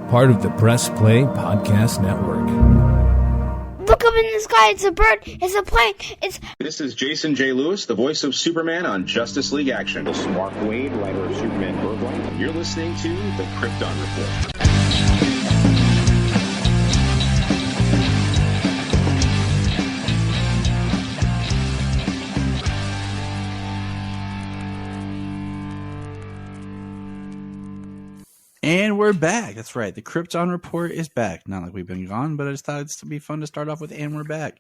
part of the Press Play Podcast Network. Look up in the sky, it's a bird, it's a plane, This is Jason J. Lewis, the voice of Superman on Justice League Action. This is Mark Wade, writer of Superman Birthright. You're listening to the Krypton Report. And we're back. That's right. The Krypton Report is back. Not like we've been gone, but I just thought it'd be fun to start off with "And we're back."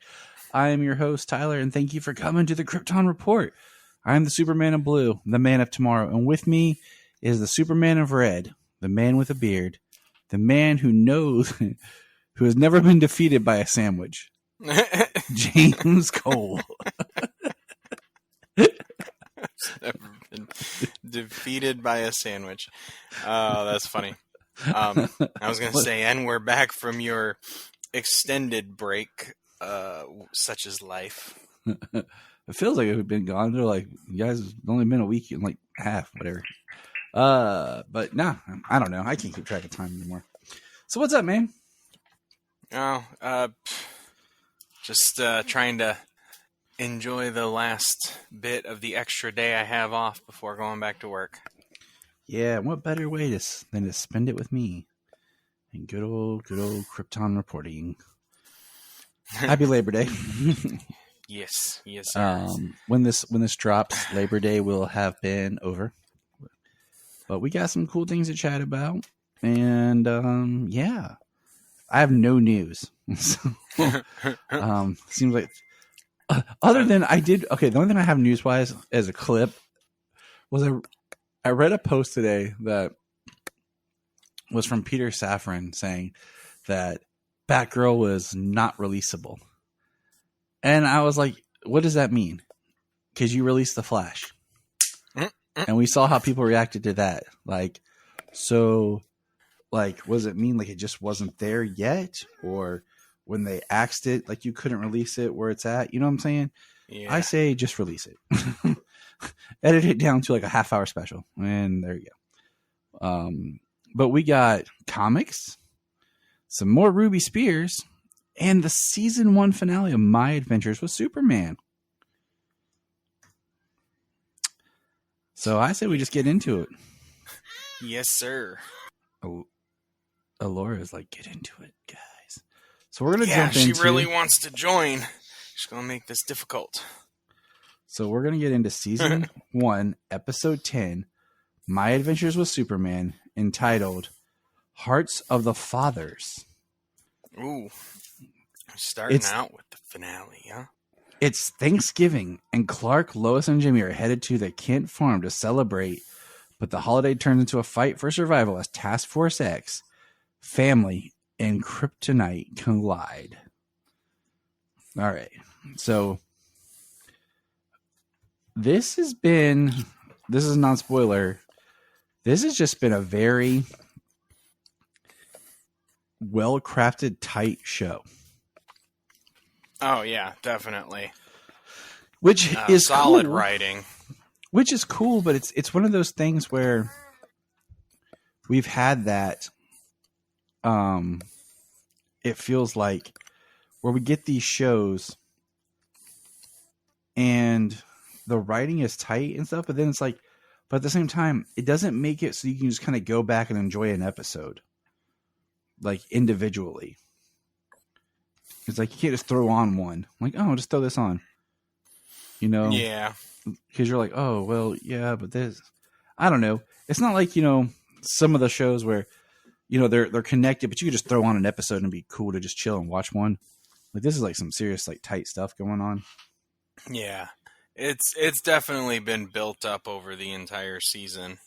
I am your host, Tyler, and thank you for coming to the Krypton Report. I am the Superman of Blue, the man of tomorrow, and with me is the Superman of Red, the man with a beard, the man who knows, who has never been defeated by a sandwich, James Cole. Never been defeated by a sandwich. Oh, that's funny. I was going to say, and we're back from your extended break, such as life. It feels like we've been gone. They're like, you guys, it's only been a week and like half, whatever. But nah, I don't know. I can't keep track of time anymore. So what's up, man? Oh, just trying to enjoy the last bit of the extra day I have off before going back to work. Yeah, what better way than to spend it with me and good old Krypton reporting. Happy Labor Day. Yes, sir. When this drops, Labor Day will have been over. But we got some cool things to chat about, and yeah, I have no news. Seems like. Other than the only thing I have news-wise as a clip was I read a post today that was from Peter Safran saying that Batgirl was not releasable. And I was like, what does that mean? Because you released The Flash. And we saw how people reacted to that. Like, so, like, what does it mean? Like, it just wasn't there yet? Or when they axed it, like you couldn't release it where it's at. You know what I'm saying? Yeah. I say just release it. Edit it down to like a half-hour special. And there you go. But we got comics, some more Ruby Spears, and the season 1 finale of My Adventures with Superman. So I say we just get into it. Yes, sir. Alora's like, get into it, guys. So we're going to jump into... into... she really wants to join. She's going to make this difficult. So we're going to get into Season 1, Episode 10, My Adventures with Superman, entitled Hearts of the Fathers. Ooh. Starting out with the finale, huh? It's Thanksgiving, and Clark, Lois, and Jimmy are headed to the Kent farm to celebrate, but the holiday turns into a fight for survival as Task Force X, family, and Kryptonite collide. All right. So this is non-spoiler. This has just been a very well-crafted, tight show. Oh, yeah, definitely. Which is solid cool. Writing. Which is cool, but it's one of those things where we've had that it feels like where we get these shows and the writing is tight and stuff, but then it's like, but at the same time, it doesn't make it so you can just kind of go back and enjoy an episode like individually. It's like you can't just throw on one. Like, oh, just throw this on. You know? Yeah. Because you're like, oh, well, yeah, but this, I don't know. It's not like, some of the shows where, they're connected, but you could just throw on an episode and be cool to just chill and watch one. Like, this is like some serious, like, tight stuff going on. Yeah. It's definitely been built up over the entire season,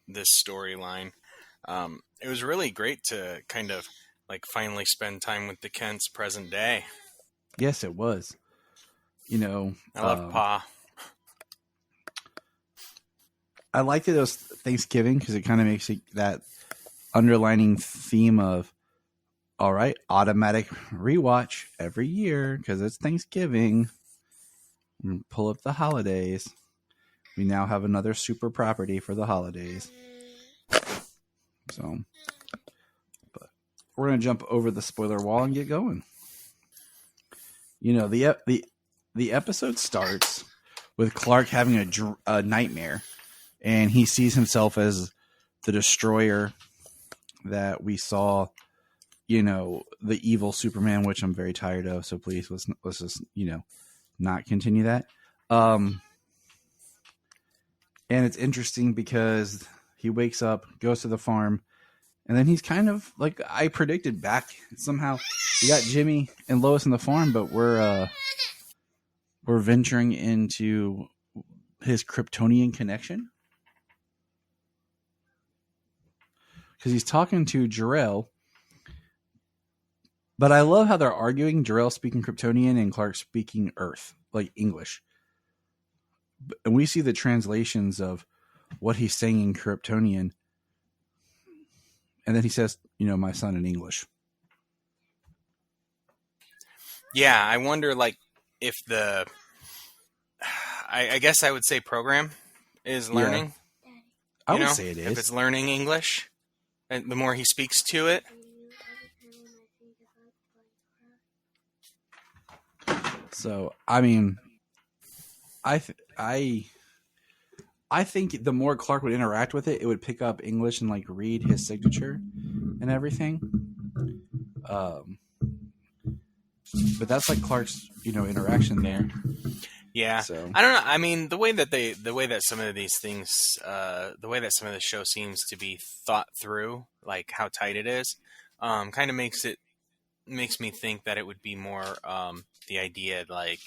this storyline. It was really great to kind of, like, finally spend time with the Kents present day. Yes, it was. I love Pa. I liked it was Thanksgiving because it kind of makes it that underlining theme of, all right, automatic rewatch every year because it's Thanksgiving. Pull up the holidays. We now have another super property for the holidays. So we're gonna jump over the spoiler wall and get going. You know, the episode starts with Clark having a nightmare, and he sees himself as the destroyer that we saw. You know, the evil Superman, which I'm very tired of. So please, let's just, you know, not continue that. And it's interesting because he wakes up, goes to the farm, and then he's kind of like I predicted back. Somehow we got Jimmy and Lois in the farm, but we're venturing into his Kryptonian connection because he's talking to Jor-El. But I love how they're arguing, Jor-El speaking Kryptonian and Clark speaking Earth, like English. And we see the translations of what he's saying in Kryptonian. And then he says, you know, my son in English. Yeah, I wonder, like, if I guess I would say program is learning. Yeah. I would say it is. If it's learning English, and the more he speaks to it. So, I mean, I think the more Clark would interact with it, it would pick up English and like read his signature and everything. But that's like Clark's, you know, interaction there. Yeah, so. I don't know. I mean, the way that some of these things, the way that some of the show seems to be thought through, like how tight it is, kind of makes me think that it would be more the idea like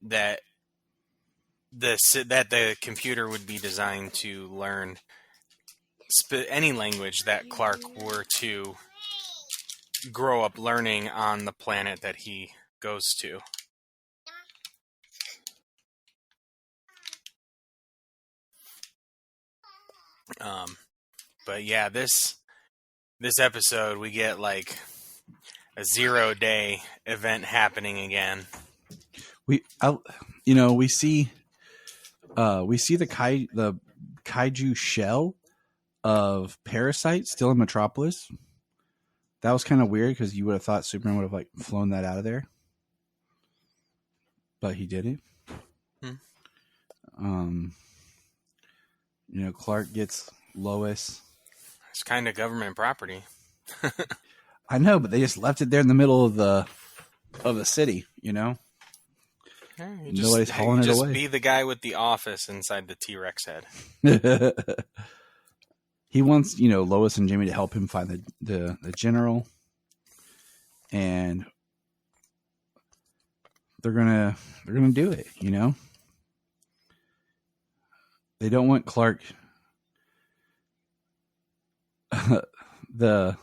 that the computer would be designed to learn any language that Clark were to grow up learning on the planet that he goes to. But yeah, this episode we get like a 0-day event happening again. We see the kaiju shell of Parasite still in Metropolis. That was kind of weird because you would have thought Superman would have like flown that out of there, but he didn't. You know, Clark gets Lois. It's kind of government property. I know, but they just left it there in the middle of the city. You know, nobody's hauling it away. Just be the guy with the office inside the T-Rex head. He wants, you know, Lois and Jimmy to help him find the general, and they're gonna do it. You know, they don't want Clark. The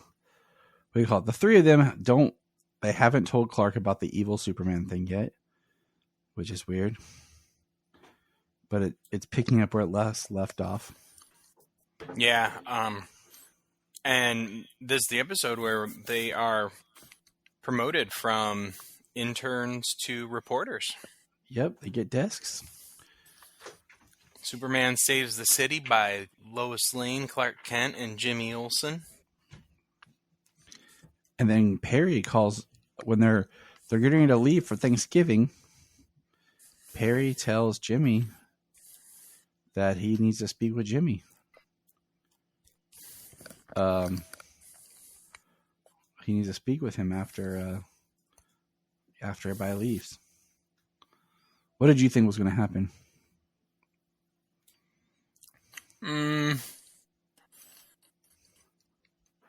three of them don't. They haven't told Clark about the evil Superman thing yet, which is weird. But it's picking up where it left off. Yeah, and this is the episode where they are promoted from interns to reporters. Yep, they get desks. Superman saves the city by Lois Lane, Clark Kent, and Jimmy Olsen. And then Perry calls when they're getting ready to leave for Thanksgiving. Perry tells Jimmy that he needs to speak with Jimmy. He needs to speak with him after everybody leaves. What did you think was going to happen? You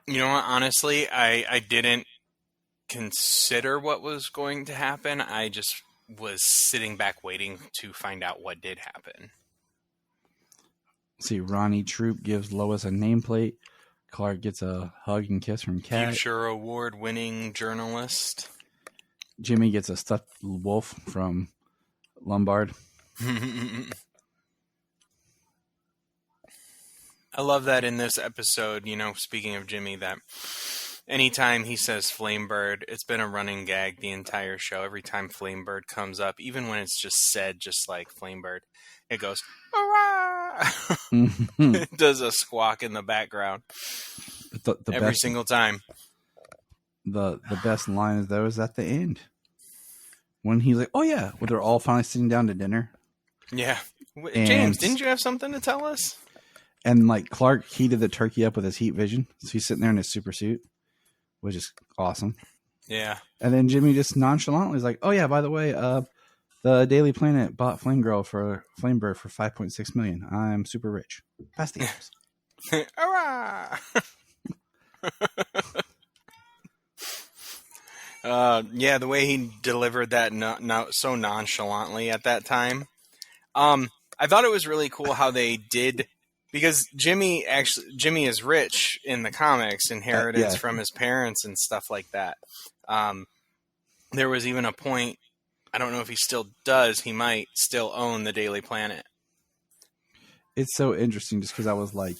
know what? Honestly, I didn't consider what was going to happen. I just was sitting back waiting to find out what did happen. See, Ronnie Troop gives Lois a nameplate. Clark gets a hug and kiss from Kat. Future award-winning journalist. Jimmy gets a stuffed wolf from Lombard. I love that in this episode, you know, speaking of Jimmy, that anytime he says Flamebird, it's been a running gag the entire show. Every time Flamebird comes up, even when it's just said just like Flamebird, it goes, hurrah! It does a squawk in the background. The every single time. the best line though is at the end when he's like, "Oh yeah," when they're all finally sitting down to dinner. Yeah. And- James, didn't you have something to tell us? And like Clark heated the turkey up with his heat vision, so he's sitting there in his super suit, which is awesome. Yeah. And then Jimmy just nonchalantly is like, "Oh yeah, by the way, the Daily Planet bought Flamebird for $5.6 million. I'm super rich. Pass the games." Hurrah! Yeah, the way he delivered that so nonchalantly at that time. I thought it was really cool how they did, because Jimmy is rich in the comics, inheritance Yeah. from his parents and stuff like that. There was even a point, I don't know if he still does, he might still own the Daily Planet. It's so interesting just because I was like,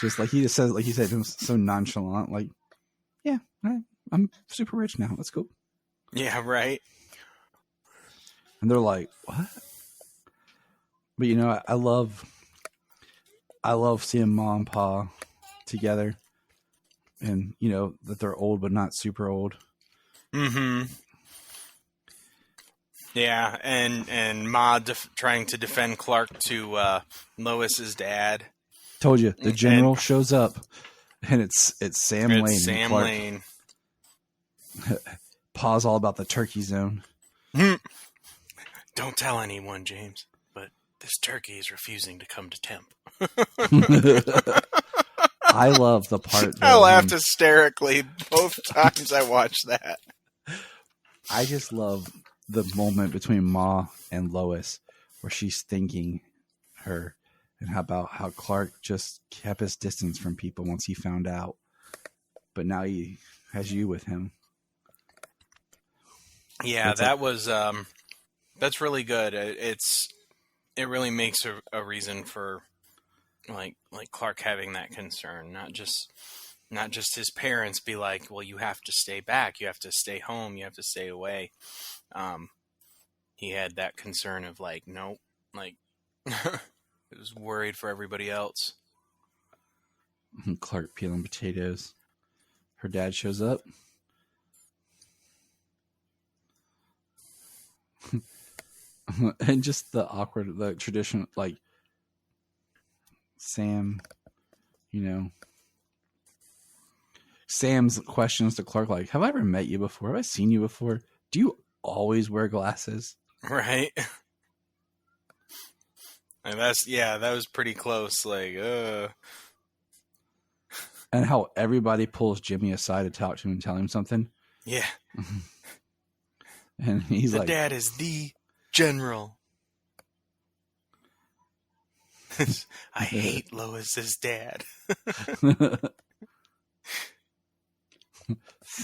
just like he just says, like you said, it was so nonchalant, like, yeah, I'm super rich now. That's cool. Yeah, right? And they're like, what? But you know, I love seeing Mom and Pa together, and you know that they're old but not super old. Mm-hmm. Yeah, and Ma trying to defend Clark to Lois's dad. Told you, the general shows up, and it's Sam Lane. It's and Sam Clark. Lane. Pa's all about the turkey zone. Don't tell anyone, James, but this turkey is refusing to come to temp. I love the part. I though, laughed when- hysterically both times I watched that. I just love the moment between Ma and Lois where she's thanking her, and how Clark just kept his distance from people once he found out, but now he has you with him. Yeah, It's that was that's really good. It really makes a reason for like Clark having that concern, not just his parents be like, well, you have to stay back, you have to stay home, you have to stay away. He had that concern of like, nope, like it was worried for everybody else. Clark peeling potatoes. Her dad shows up. And just the awkward, the tradition, like Sam, you know, Sam's questions to Clark, like, have I ever met you before? Have I seen you before? Do you always wear glasses? Right. And that was pretty close. Like, And how everybody pulls Jimmy aside to talk to him and tell him something. yeah. And he's The like, dad is the general. I hate Lois's dad.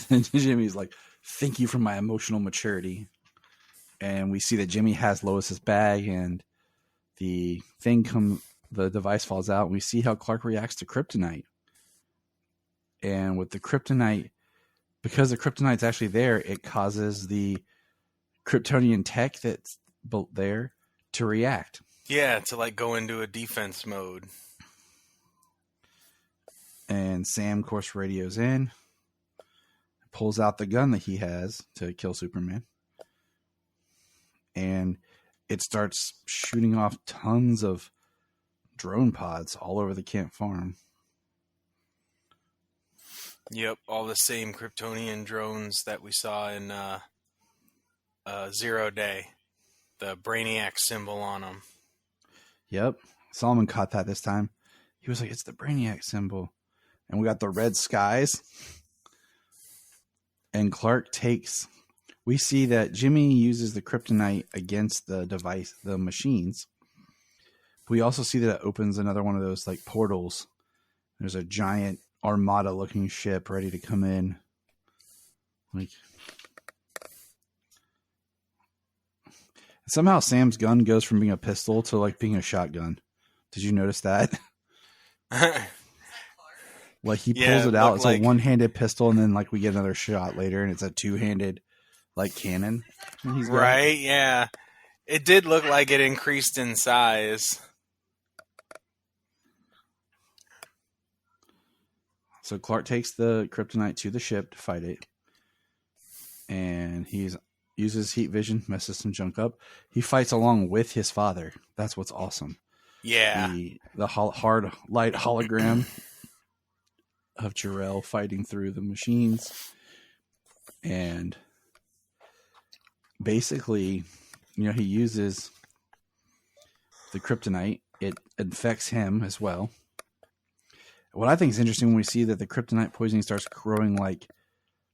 and Jimmy's like, thank you for my emotional maturity. And we see that Jimmy has Lois's bag, and the device falls out, and we see how Clark reacts to kryptonite. And with the kryptonite, because the kryptonite's actually there, it causes the Kryptonian tech that's built there to react. Yeah, to like go into a defense mode. And Sam, of course, radios in, pulls out the gun that he has to kill Superman. And it starts shooting off tons of drone pods all over the Kent farm. Yep, all the same Kryptonian drones that we saw in Zero Day. The Brainiac symbol on them. Yep. Solomon caught that this time. He was like, it's the Brainiac symbol. And we got the red skies. And Clark we see that Jimmy uses the kryptonite against the device, the machines. We also see that it opens another one of those like portals. There's a giant armada looking ship ready to come in. Like, somehow Sam's gun goes from being a pistol to like being a shotgun. Did you notice that? Like he pulls it out. It's like a one-handed pistol, and then like we get another shot later, and it's a two-handed like cannon. Right? Yeah, it did look like it increased in size. So Clark takes the kryptonite to the ship to fight it, and he uses heat vision, messes some junk up. He fights along with his father. That's what's awesome. Yeah. The hard light hologram of Jor-El fighting through the machines, and basically, he uses the kryptonite. It infects him as well. What I think is interesting when we see that the kryptonite poisoning starts growing like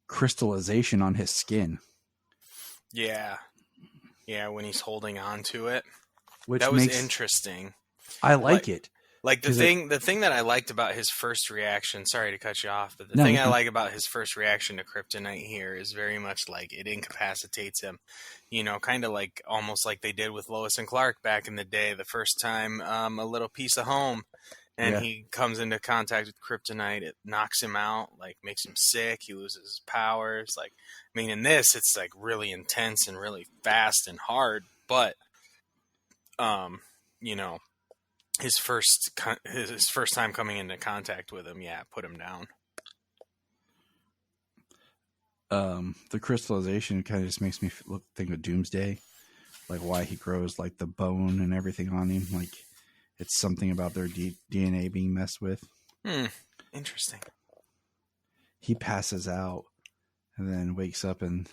crystallization on his skin. Yeah. Yeah, when he's holding on to it. Which that was interesting. I like it. Like the thing that I liked about his first reaction, sorry to cut you off, but the thing I like about his first reaction to kryptonite here is very much like it incapacitates him. Kind of like almost like they did with Lois and Clark back in the day, the first time a little piece of home. And he comes into contact with kryptonite. It knocks him out, like makes him sick. He loses his powers. Like, I mean, in this, it's like really intense and really fast and hard. But, his first time coming into contact with him, put him down. The crystallization kind of just makes me think of Doomsday, like why he grows like the bone and everything on him, like. It's something about their DNA being messed with. Interesting. He passes out and then wakes up and,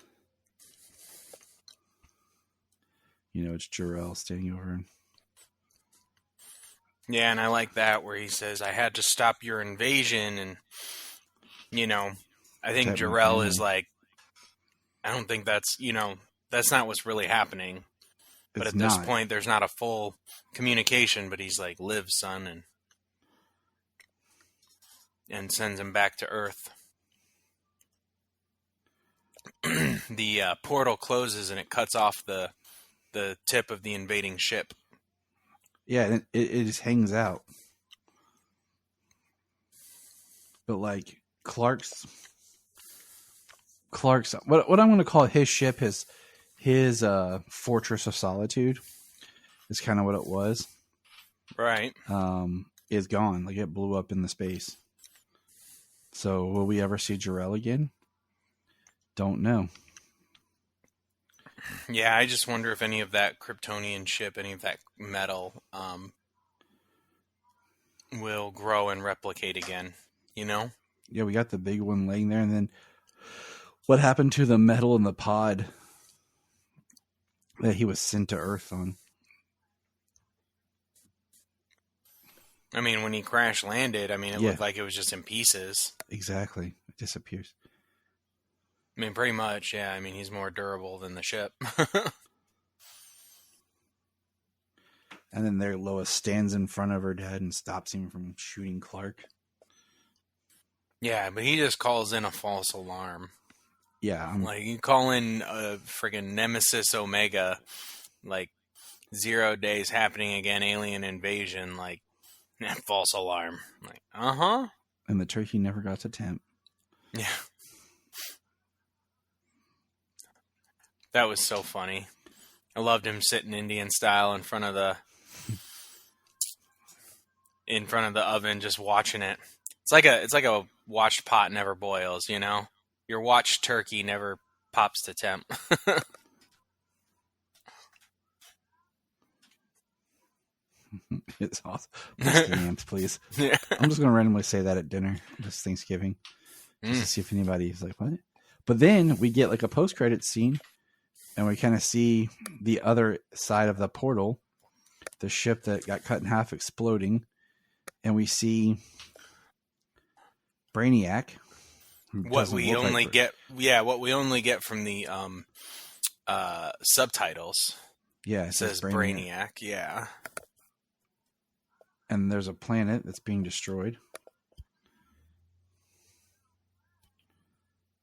it's Jor-El standing over him. Yeah, and I like that where he says, I had to stop your invasion. And, I think Jor-El is like, I don't think that's, that's not what's really happening. But at this point, there's not a full communication. But he's like, "Live, son," and sends him back to Earth. The portal closes and it cuts off the tip of the invading ship. Yeah, it just hangs out. But like Clark's what I'm going to call his ship, his Fortress of Solitude is kind of what it was. Right. Is gone. Like it blew up in the space. So will we ever see Jor-El again? Don't know. Yeah, I just wonder if any of that Kryptonian ship, any of that metal, will grow and replicate again. Yeah, we got the big one laying there, and then what happened to the metal in the pod that he was sent to Earth on? I mean, when he crash landed, it looked like it was just in pieces. Exactly. It disappears. I mean, pretty much, yeah. I mean, he's more durable than the ship. And then there Lois stands in front of her dad and stops him from shooting Clark. Yeah, but he just calls in a false alarm. Yeah. Like, you call in a friggin' Nemesis Omega, like, 0 days happening again, alien invasion, like, false alarm. Like, uh-huh. And the turkey never got to temp. Yeah. That was so funny. I loved him sitting Indian style in front of the oven, just watching it. It's like a watched pot never boils, Your watched turkey never pops to temp. It's awesome. Stamps, please. Yeah. I'm just going to randomly say that at dinner this Thanksgiving, just to see if anybody's like, what? But then we get like a post-credit scene, and we kind of see the other side of the portal, the ship that got cut in half exploding, and we see Brainiac. What we only get from the subtitles. Yeah, it says Brainiac. Yeah. And there's a planet that's being destroyed.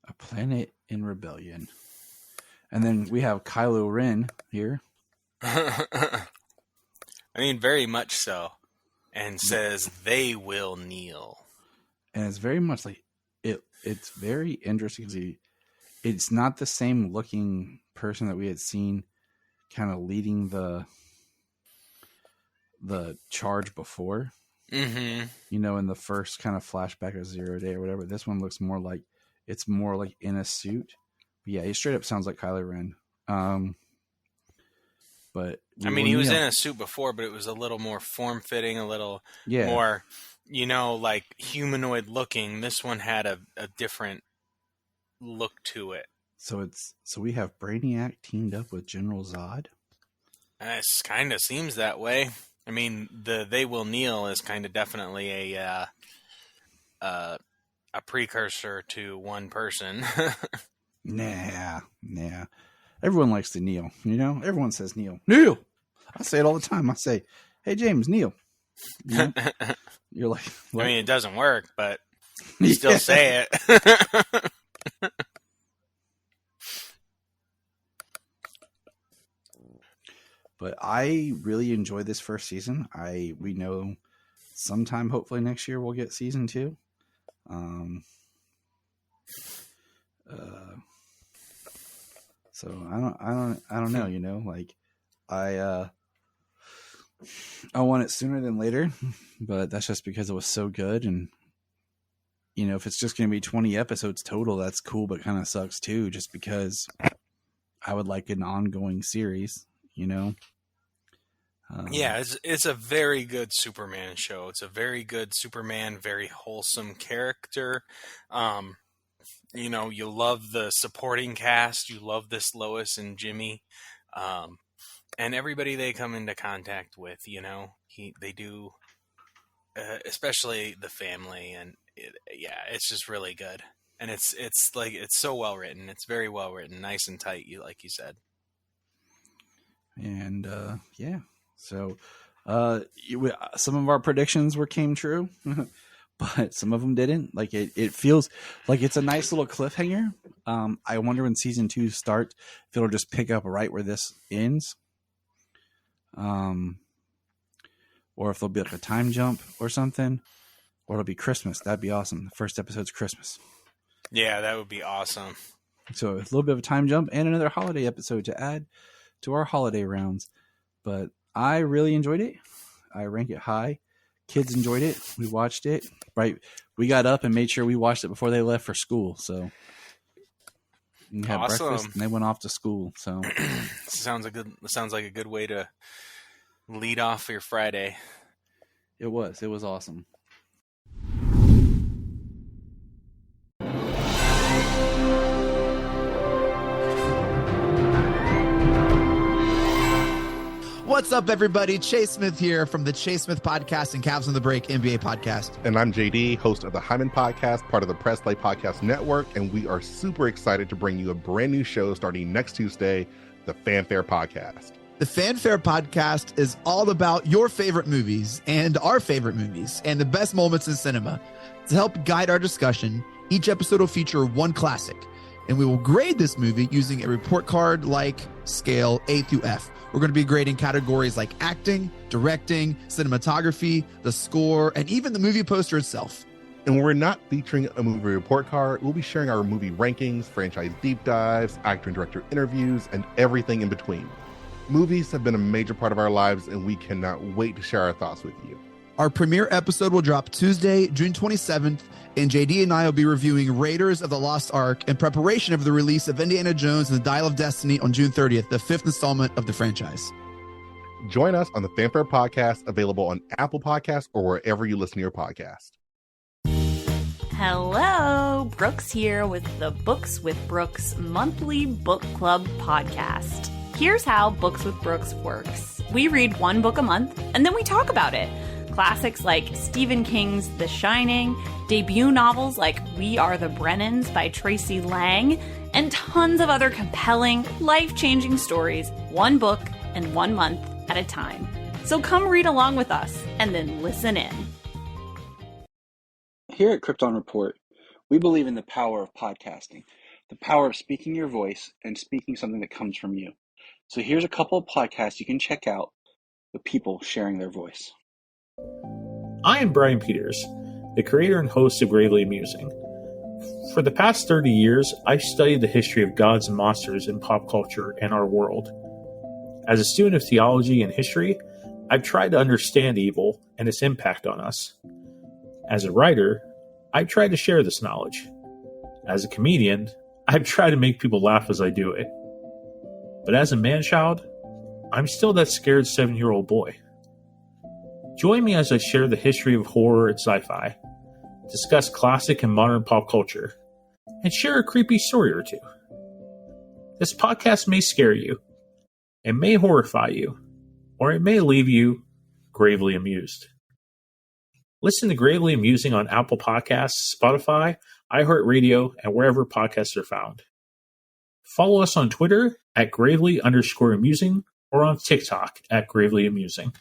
A planet in rebellion. And then we have Kylo Ren here. I mean, very much so. And says, they will kneel. And it's very much like, it's very interesting because it's not the same looking person that we had seen kind of leading the charge before. Mm-hmm. You know, in the first kind of flashback of Zero Day or whatever. This one looks more like it's more like in a suit. But yeah, he straight up sounds like Kylo Ren. But I mean, he was in a suit before, but it was a little more form-fitting, a little more, you know, like humanoid looking. This one had a different look to it. So we have Brainiac teamed up with General Zod. It kind of seems that way. I mean, the They Will Kneel is kind of definitely a precursor to one person. Nah. Everyone likes to kneel, you know? Everyone says kneel. Kneel! I say it all the time. I say, hey, James, kneel. You know? You're like, what? I mean, it doesn't work, but you still say it. But I really enjoyed this first season. We know sometime, hopefully next year, we'll get season 2. So I don't know, you know, like I want it sooner than later, but that's just because it was so good. And, you know, if it's just going to be 20 episodes total, that's cool, but kind of sucks too, just because I would like an ongoing series, you know? Yeah, it's a very good Superman show. It's a very good Superman, very wholesome character. You know, you love the supporting cast. You love this Lois and Jimmy, and everybody they come into contact with. You know, they do, especially the family, and it's just really good. And it's so well written. It's very well written, nice and tight. Like you said. And yeah, so some of our predictions came true. But some of them didn't. Like it feels like it's a nice little cliffhanger. I wonder when season 2 starts if it'll just pick up right where this ends, or if there'll be like a time jump or something, or it'll be Christmas. That'd be awesome. The first episode's Christmas. Yeah, that would be awesome. So a little bit of a time jump and another holiday episode to add to our holiday rounds. But I really enjoyed it. I rank it high. Kids enjoyed it. We watched it. Right, we got up and made sure we watched it before they left for school. So we had breakfast and they went off to school. So sounds like a good way to lead off your Friday. It was awesome. What's up, everybody? Chase Smith here from the Chase Smith Podcast and Cavs on the Break NBA Podcast. And I'm JD, host of the Hyman Podcast, part of the Press Play Podcast Network, and we are super excited to bring you a brand new show starting next Tuesday, the Fanfare Podcast. The Fanfare Podcast is all about your favorite movies and our favorite movies and the best moments in cinema. To help guide our discussion, each episode will feature one classic, and we will grade this movie using a report card-like scale A through F. We're going to be grading categories like acting, directing, cinematography, the score, and even the movie poster itself. And when we're not featuring a movie report card, we'll be sharing our movie rankings, franchise deep dives, actor and director interviews, and everything in between. Movies have been a major part of our lives, and we cannot wait to share our thoughts with you. Our premiere episode will drop Tuesday, June 27th, and JD and I will be reviewing Raiders of the Lost Ark in preparation of the release of Indiana Jones and the Dial of Destiny on June 30th, the 5th installment of the franchise. Join us on the Fanfare Podcast, available on Apple Podcasts or wherever you listen to your podcast. Hello, Brooks here with the Books with Brooks monthly book club podcast. Here's how Books with Brooks works. We read one book a month, and then we talk about it. Classics like Stephen King's The Shining, debut novels like We Are the Brennans by Tracy Lang, and tons of other compelling, life-changing stories, one book and 1 month at a time. So come read along with us, and then listen in. Here at Krypton Report, we believe in the power of podcasting, the power of speaking your voice and speaking something that comes from you. So here's a couple of podcasts you can check out with people sharing their voice. I am Brian Peters, the creator and host of Gravely Amusing. For the past 30 years, I've studied the history of gods and monsters in pop culture and our world. As a student of theology and history, I've tried to understand evil and its impact on us. As a writer, I've tried to share this knowledge. As a comedian, I've tried to make people laugh as I do it. But as a man-child, I'm still that scared 7-year-old boy. Join me as I share the history of horror and sci-fi, discuss classic and modern pop culture, and share a creepy story or two. This podcast may scare you, it may horrify you, or it may leave you gravely amused. Listen to Gravely Amusing on Apple Podcasts, Spotify, iHeartRadio, and wherever podcasts are found. Follow us on Twitter at gravely_amusing or on TikTok at gravely amusing.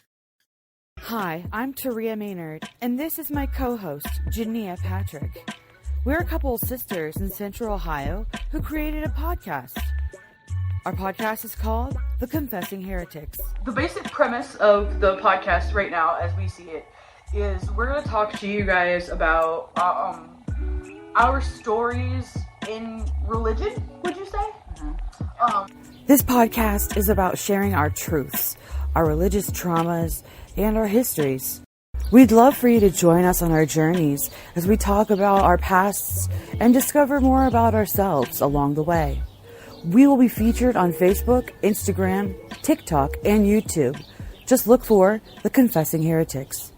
Hi, I'm Taria Maynard, and this is my co-host, Jania Patrick. We're a couple of sisters in Central Ohio who created a podcast. Our podcast is called The Confessing Heretics. The basic premise of the podcast right now, as we see it, is we're going to talk to you guys about our stories in religion, would you say? This podcast is about sharing our truths, our religious traumas, and our histories. We'd love for you to join us on our journeys as we talk about our pasts and discover more about ourselves along the way. We will be featured on Facebook, Instagram, TikTok, and YouTube. Just look for The Confessing Heretics.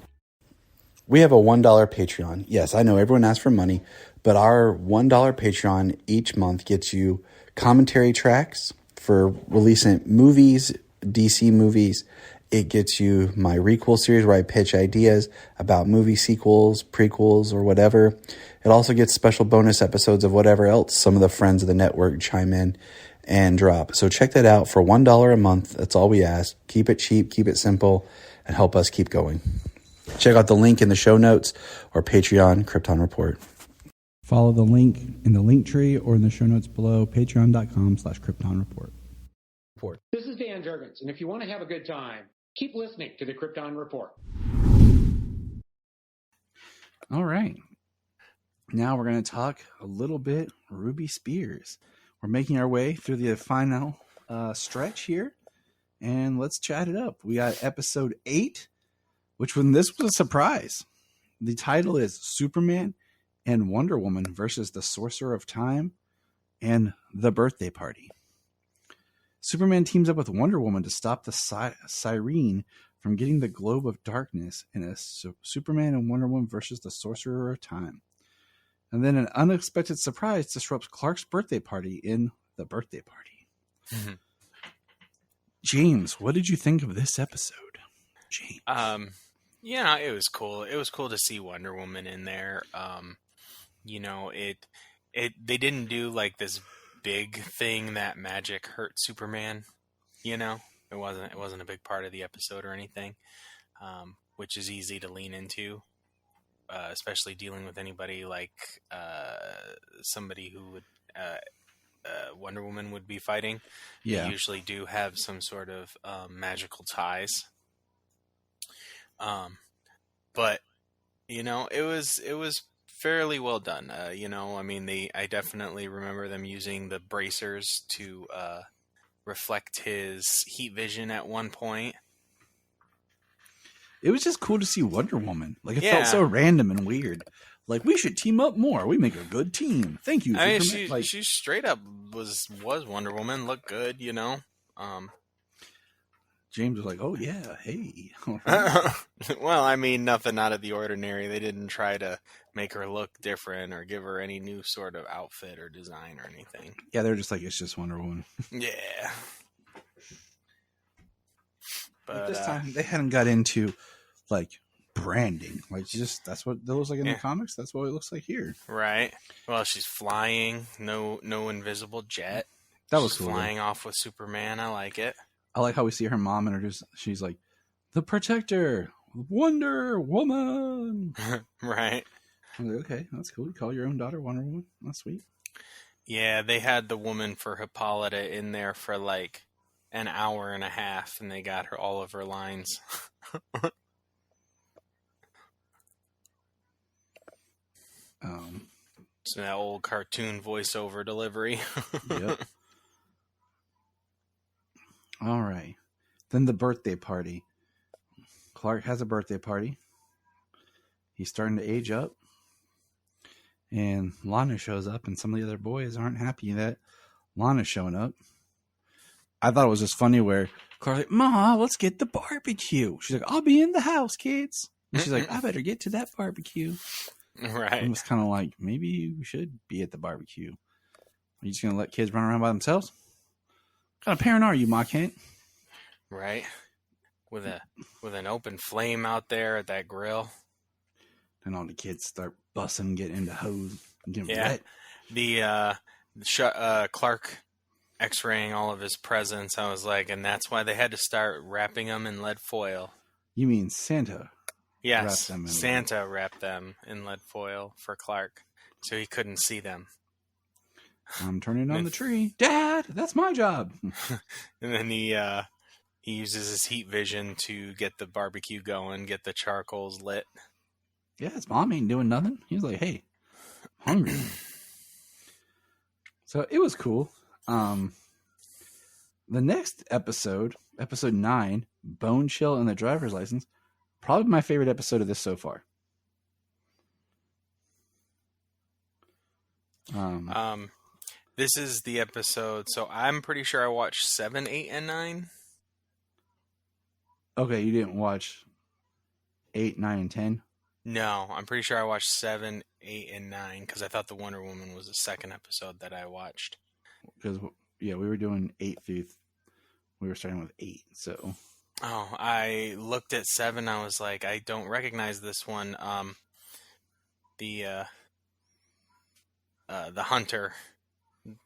We have a $1 Patreon. Yes, I know everyone asks for money, but our $1 Patreon each month gets you commentary tracks for releasing movies, DC movies. It gets you my Requel series where I pitch ideas about movie sequels, prequels, or whatever. It also gets special bonus episodes of whatever else some of the friends of the network chime in and drop. So check that out for $1 a month. That's all we ask. Keep it cheap, keep it simple, and help us keep going. Check out the link in the show notes or Patreon Krypton Report. Follow the link in the link tree or in the show notes below, patreon.com/Krypton Report. This is Dan Jurgens, and if you want to have a good time, keep listening to the Krypton Report. All right. Now we're going to talk a little bit Ruby Spears. We're making our way through the final stretch here, and let's chat it up. We got episode 8, which when this was a surprise. The title is Superman and Wonder Woman versus the Sorcerer of Time and the Birthday Party. Superman teams up with Wonder Woman to stop the Siren from getting the Globe of Darkness in a Superman and Wonder Woman versus the Sorcerer of Time. And then an unexpected surprise disrupts Clark's birthday party in the Birthday Party. Mm-hmm. James, what did you think of this episode? James. Yeah, it was cool. It was cool to see Wonder Woman in there. They didn't do like this big thing that magic hurt Superman. It wasn't a big part of the episode or anything, which is easy to lean into, especially dealing with anybody like somebody who would Wonder Woman would be fighting. Yeah, they usually do have some sort of magical ties. But it was fairly well done. I definitely remember them using the bracers to reflect his heat vision at one point. It was just cool to see Wonder Woman. Like, it felt so random and weird. Like, we should team up more. We make a good team. Thank you. I mean, she straight up was Wonder Woman. Looked good, James was like, oh, yeah, hey. Well, I mean, nothing out of the ordinary. They didn't try to make her look different or give her any new sort of outfit or design or anything. Yeah, they're just like, it's just Wonder Woman. Yeah. But this time, they hadn't got into, like, branding. Like, that's what it looks like in the comics. That's what it looks like here. Right. Well, she's flying. No invisible jet. That was she's cool. Flying off with Superman. I like it. I like how we see her mom introduce. She's like, the Protector, Wonder Woman. Right. I'm like, okay, that's cool. You call your own daughter Wonder Woman. That's sweet. Yeah, they had the woman for Hippolyta in there for like an hour and a half, and they got her all of her lines. So that old cartoon voiceover delivery. Yep. All right. Then the birthday party. Clark has a birthday party. He's starting to age up. And Lana shows up, and some of the other boys aren't happy that Lana's showing up. I thought it was just funny where Clark's like, Ma, let's get the barbecue. She's like, I'll be in the house, kids. And she's like, I better get to that barbecue. Right. And it was kind of like, maybe we should be at the barbecue. Are you just going to let kids run around by themselves? What kind of parent are you, Ma Kent? Right. With an open flame out there at that grill. And all the kids start busting, getting into hose, and getting wet. The Clark x-raying all of his presents. I was like, and that's why they had to start wrapping them in lead foil. You mean Santa? Yes, Santa wrapped them in lead foil for Clark, so he couldn't see them. I'm turning on the tree. Dad, that's my job. And then he uses his heat vision to get the barbecue going, get the charcoals lit. Yeah, his mom ain't doing nothing. He was like, hey, hungry. So it was cool. The next episode, episode 9, Bone Chill and the Driver's License, probably my favorite episode of this so far. This is the episode, so I'm pretty sure I watched 7, 8, and 9. Okay, you didn't watch 8, 9, and 10? No, I'm pretty sure I watched 7, 8, and 9 because I thought the Wonder Woman was the second episode that I watched. Because, yeah, we were doing 8 through... We were starting with 8, so... Oh, I looked at 7. I was like, I don't recognize this one. The hunter,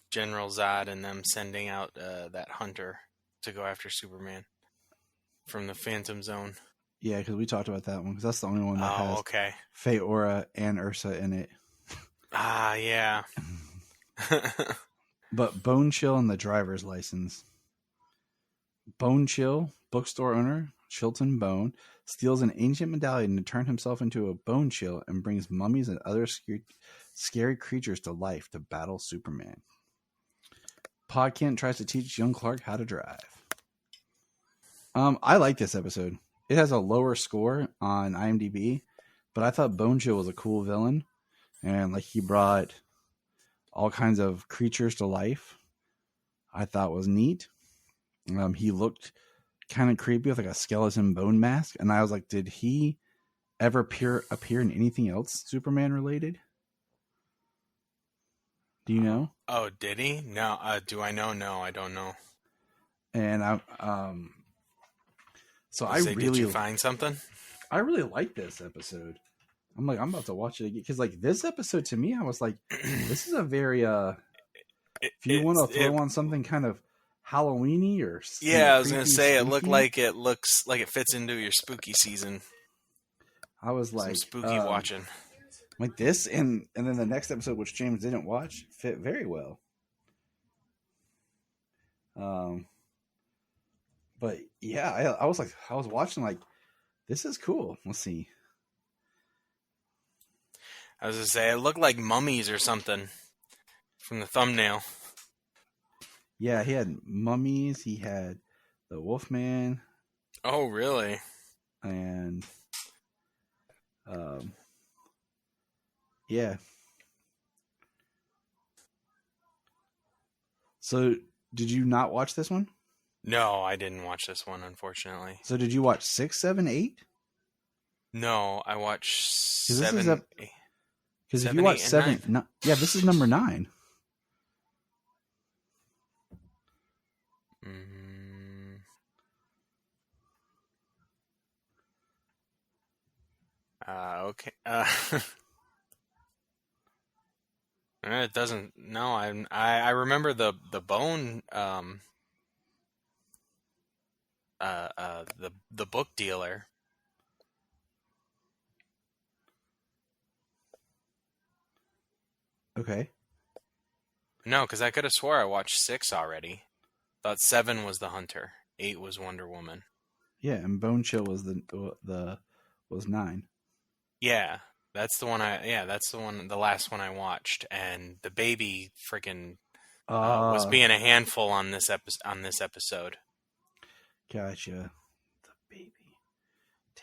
General Zod, and them sending out that hunter to go after Superman from the Phantom Zone. Yeah, because we talked about that one, because that's the only one that has okay. Faye Aura and Ursa in it. Ah, yeah. But Bone Chill and the Driver's License. Bone Chill, bookstore owner, Chilton Bone, steals an ancient medallion to turn himself into a Bone Chill and brings mummies and other scary creatures to life to battle Superman. Pa Kent tries to teach young Clark how to drive. I like this episode. It has a lower score on IMDb, but I thought Bone Chill was a cool villain, and like he brought all kinds of creatures to life. I thought was neat. He looked kind of creepy with like a skeleton bone mask, and I was like, did he ever appear in anything else Superman related? Do you know? Oh, did he? No. Do I know? No, I don't know. And did you find something? I really like this episode. I'm about to watch it again because like this episode to me, I was like, this is a very if you want to throw on something kind of Halloweeny or I was gonna say it looks like it fits into your spooky season. I was like some spooky watching like this, and then the next episode, which James didn't watch, fit very well. But yeah, I was watching like, this is cool. Let's see. I was gonna say it looked like mummies or something from the thumbnail. Yeah, he had mummies. He had the Wolfman. Oh, really? And yeah. So, did you not watch this one? No, I didn't watch this one, unfortunately. So, did you watch 6, 7, 8? No, I watched 7. Because if you watch 7, this is number 9. Okay. It doesn't. No, I remember the bone. The book dealer. Okay. No, because I could have swore I watched 6 already. Thought 7 was the hunter, 8 was Wonder Woman. Yeah, and Bone Chill was was 9. Yeah, that's the one. That's the one. The last one I watched, and the baby freaking was being a handful on this episode. Gotcha. The baby.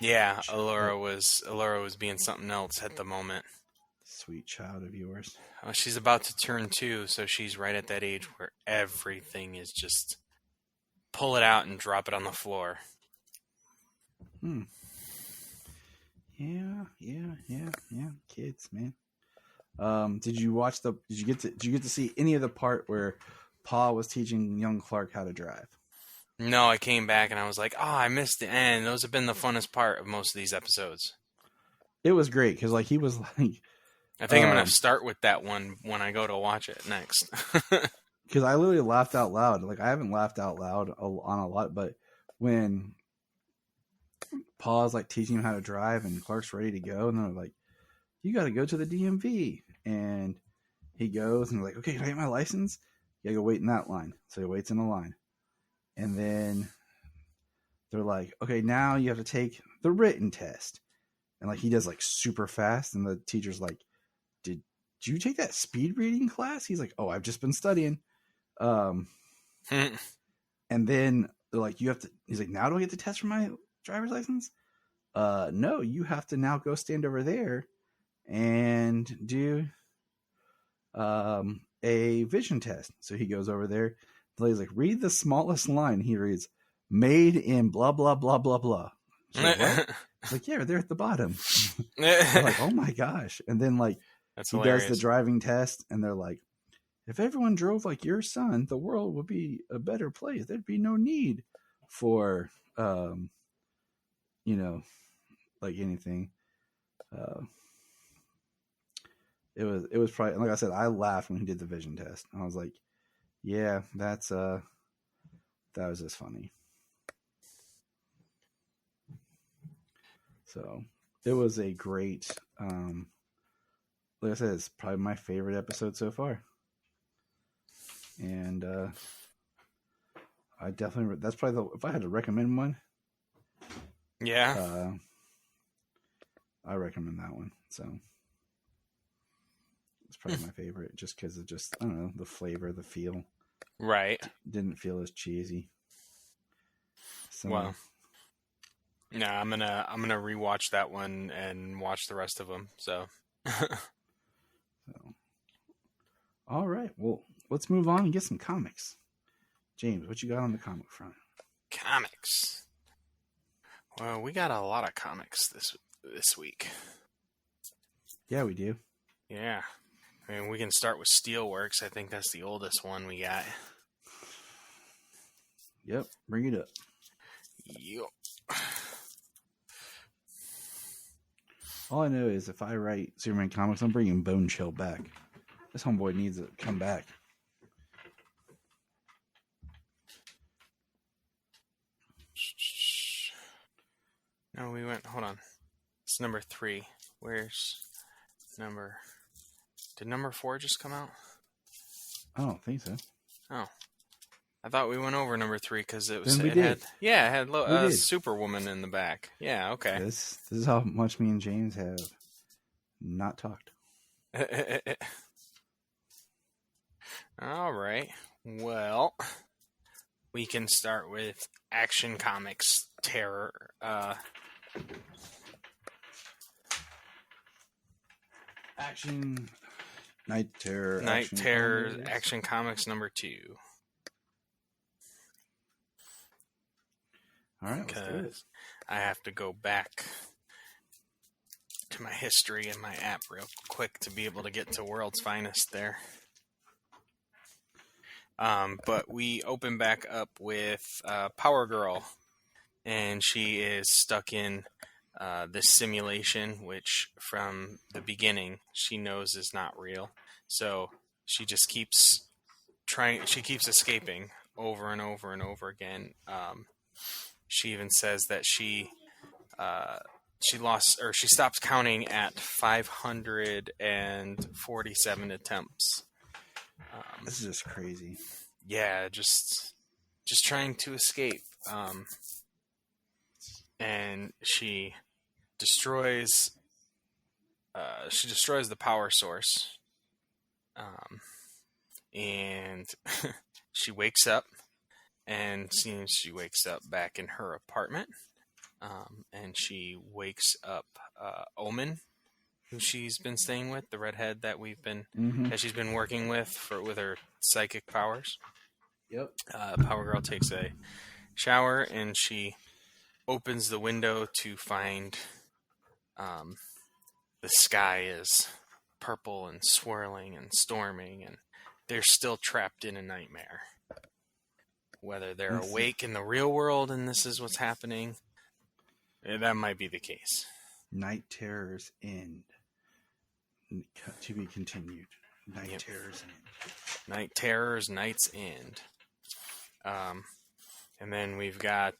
Yeah, Allura was being something else at the moment. Sweet child of yours. Oh, she's about to turn 2, so she's right at that age where everything is just pull it out and drop it on the floor. Yeah. Kids, man. Did you get to see any of the part where Pa was teaching young Clark how to drive? No, I came back and I was like, I missed the end. Those have been the funnest part of most of these episodes. It was great because he was like, I think I'm gonna start with that one when I go to watch it next. Because I literally laughed out loud. Like, I haven't laughed out loud on a lot, but when Pa's like teaching him how to drive and Clark's ready to go, and they're like, "You got to go to the DMV," and he goes and they're like, "Okay, can I get my license?" You gotta go wait in that line. So he waits in the line, and then they're like, "Okay, now you have to take the written test," and like he does like super fast, and the teacher's like, "Did you take that speed reading class?" He's like, "Oh, I've just been studying." And then they're like, "You have to." He's like, "Now do I get the test for my driver's license?" No, you have to now go stand over there and do a vision test. So he goes over there. The lady's like, "Read the smallest line." He reads, "Made in blah blah blah blah blah." She's like, "What?" He's like, "Yeah, they're at the bottom." They're like, "Oh my gosh!" And then like That's he hilarious. does the driving test, and they're like, "If everyone drove like your son, the world would be a better place. There'd be no need for like anything." It was probably, like I said, I laughed when he did the vision test. I was like, "Yeah, that was just funny." So it was a great, like I said, it's probably my favorite episode so far. And I definitely, that's probably if I had to recommend one. Yeah. I recommend that one. So it's probably my favorite just because of just, I don't know, the flavor, the feel. Right. Didn't feel as cheesy. So, Well, no, I'm gonna rewatch that one and watch the rest of them. So, all right. Well, let's move on and get some comics. James, what you got on the comic front? comics. Well, we got a lot of comics this week. Yeah, we do. Yeah. I mean, we can start with Steelworks. I think that's the oldest one we got. Yep, bring it up. Yep. All I know is if I write Superman comics, I'm bringing Bone Chill back. This homeboy needs to come back. No, we went. Hold on. It's number 3. Where's number? Did number 4 just come out? I don't think so. Oh, I thought we went over number 3 because it was. Then we It did. had. Yeah, it had We did. Superwoman in the back. Yeah. Okay. This is how much me and James have not talked. All right. Well, we can start with Action Comics Terror. Action Night Terror. Night Action Terror Comics. Action Comics number 2. All right, let's do it. Because I have to go back to my history in my app real quick to be able to get to World's Finest there. But we open back up with Power Girl, and she is stuck in this simulation, which from the beginning she knows is not real. So she just keeps she keeps escaping over and over and over again. She even says that she stops counting at 547 attempts. This is just crazy. Yeah, just trying to escape. And she destroys the power source. And she wakes up, and seems she wakes up back in her apartment. and she wakes up Omen, who she's been staying with, the redhead that that she's been working with with her psychic powers. Yep. Power Girl takes a shower and she opens the window to find the sky is purple and swirling and storming, and they're still trapped in a nightmare. Whether they're awake in the real world and this is what's happening, that might be the case. Night Terrors End. To be continued. Night Terrors End. Night Terrors, Night's End. And then we've got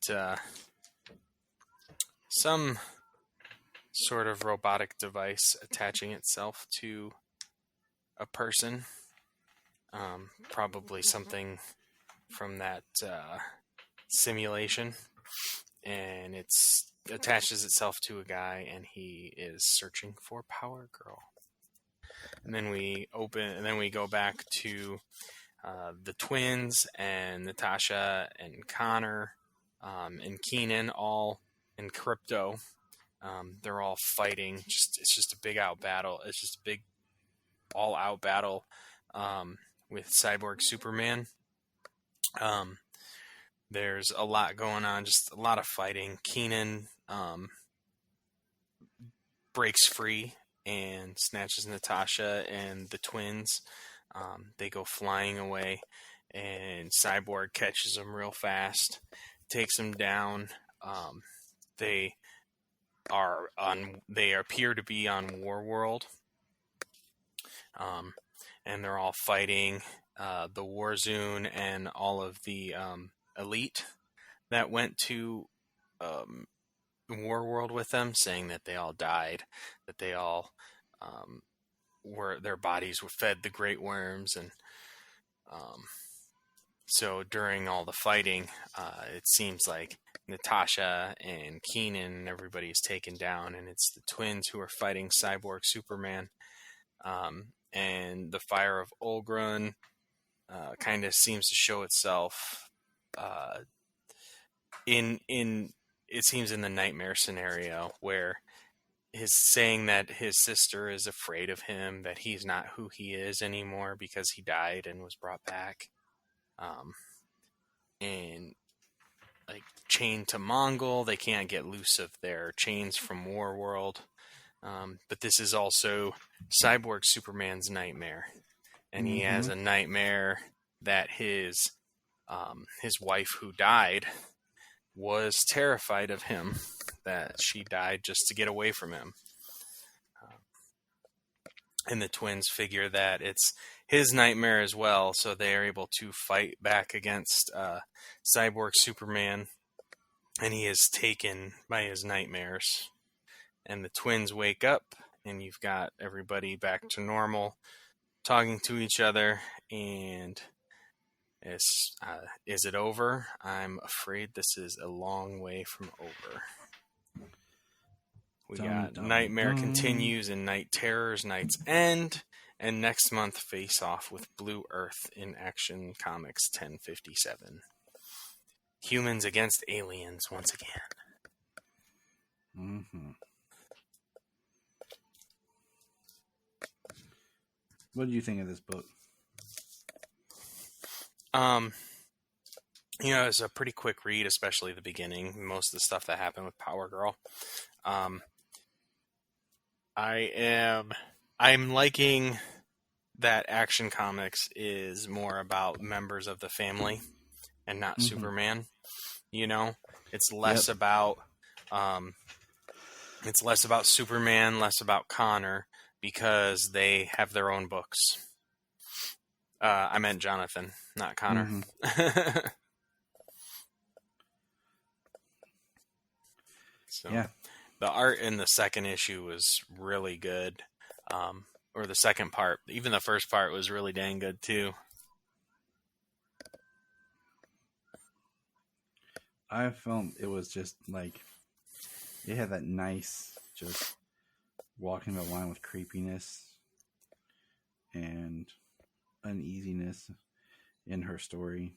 some sort of robotic device attaching itself to a person. Probably something from that simulation. And it attaches itself to a guy, and he is searching for Power Girl. And then we go back to the twins and Natasha and Connor and Keenan, all in Crypto. They're all fighting. It's just a big out battle. It's just a big all-out battle with Cyborg Superman. There's a lot going on, just a lot of fighting. Keenan breaks free and snatches Natasha and the twins. They go flying away, and Cyborg catches them real fast, takes them down. They appear to be on Warworld, and they're all fighting the Warzone and all of the elite that went to Warworld with them, saying that they all died, that they all their bodies were fed the great worms, and so during all the fighting, it seems like Natasha and Keenan and everybody is taken down, and it's the twins who are fighting Cyborg Superman, and the fire of Olgrun kind of seems to show itself in the nightmare scenario, where his saying that his sister is afraid of him, that he's not who he is anymore because he died and was brought back, and like chained to Mongol. They can't get loose of their chains from Warworld. But this is also Cyborg Superman's nightmare, and he has a nightmare that his wife, who died, was terrified of him, that she died just to get away from him. And the twins figure that it's his nightmare as well, so they are able to fight back against Cyborg Superman, and he is taken by his nightmares. And the twins wake up, and you've got everybody back to normal, talking to each other, and is it over? I'm afraid this is a long way from over. We got Nightmare Continues and Night Terrors, Night's End, and next month face off with Blue Earth in Action Comics 1057. Humans against aliens once again. What do you think of this book? It's a pretty quick read, especially the beginning. Most of the stuff that happened with Power Girl. I'm liking that Action Comics is more about members of the family and not Superman. It's less about Superman, less about Connor, because they have their own books. I meant Jonathan, not Connor. So, yeah. The art in the second issue was really good. Or the second part. Even the first part was really dang good, too. I felt it was just like, it had that nice, just walking the line with creepiness and uneasiness in her story.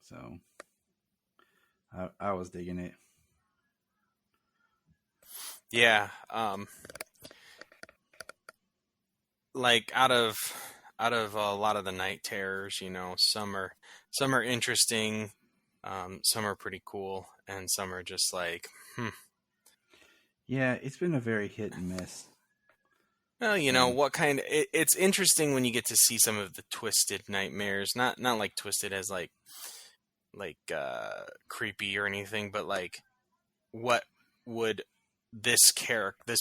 So I was digging it. Yeah. Like out of a lot of the night terrors, some are interesting, some are pretty cool, and some are just like, Yeah, it's been a very hit and miss. Well, what kind? It's interesting when you get to see some of the twisted nightmares. Not like twisted as like creepy or anything, but like what would this